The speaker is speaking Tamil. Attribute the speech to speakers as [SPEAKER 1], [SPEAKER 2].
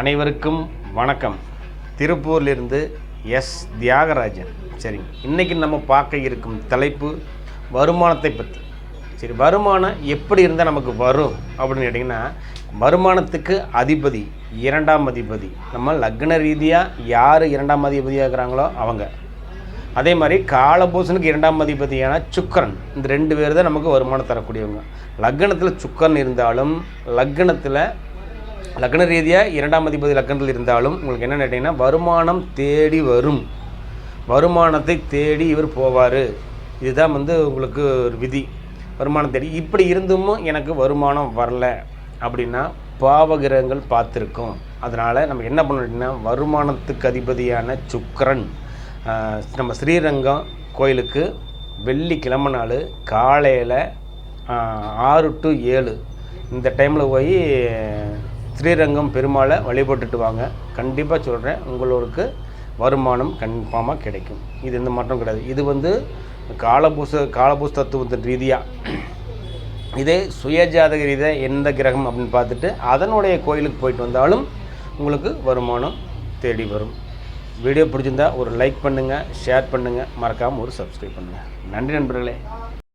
[SPEAKER 1] அனைவருக்கும் வணக்கம். திருப்பூர்லேருந்து எஸ் தியாகராஜன். சரிங்க, இன்றைக்கி நம்ம பார்க்க இருக்கும் தலைப்பு வருமானத்தை பற்றி. சரி, வருமானம் எப்படி இருந்தால் நமக்கு வரும் அப்படின்னு கேட்டிங்கன்னா, வருமானத்துக்கு அதிபதி இரண்டாம் அதிபதி. நம்ம லக்ன ரீதியாக யார் இரண்டாம் அதிபதியாக இருக்கிறாங்களோ அவங்க. அதே மாதிரி காலபூசனுக்கு இரண்டாம் அதிபதியான சுக்கரன். இந்த ரெண்டு பேர் தான் நமக்கு வருமானம் தரக்கூடியவங்க. லக்னத்தில் சுக்கரன் இருந்தாலும், லக்ன ரீதியாக இரண்டாம் அதிபதி லக்னத்தில் இருந்தாலும் உங்களுக்கு என்ன கேட்டிங்கன்னா, வருமானம் தேடி வரும். வருமானத்தை தேடி இவர் போவார். இதுதான் உங்களுக்கு ஒரு விதி. வருமானம் தேடி இப்படி இருந்தும் எனக்கு வருமானம் வரல அப்படின்னா பாவகிரகங்கள் பார்த்துருக்கோம். அதனால் நம்ம என்ன பண்ணோம்னா, வருமானத்துக்கு அதிபதியான சுக்கரன் நம்ம ஸ்ரீரங்கம் கோயிலுக்கு வெள்ளிக்கிழமை நாள் காலையில் 6 to 7 இந்த டைமில் போய் ஸ்ரீரங்கம் பெருமாளை வழிபட்டுட்டு வாங்க. கண்டிப்பாக சொல்கிறேன், உங்களுக்கு வருமானம் கன்ஃபார்மாக கிடைக்கும். இது எந்த மாற்றம் கிடையாது. இது காலபூச தத்துவத்தின் ரீதியாக. இதே சுயஜாதக ரீதியாக எந்த கிரகம் அப்படின்னு பார்த்துட்டு அதனுடைய கோயிலுக்கு போயிட்டு வந்தாலும் உங்களுக்கு வருமானம் தேடி வரும். வீடியோ பிடிச்சிருந்தா ஒரு லைக் பண்ணுங்கள், ஷேர் பண்ணுங்கள், மறக்காமல் ஒரு சப்ஸ்கிரைப் பண்ணுங்கள். நன்றி நண்பர்களே.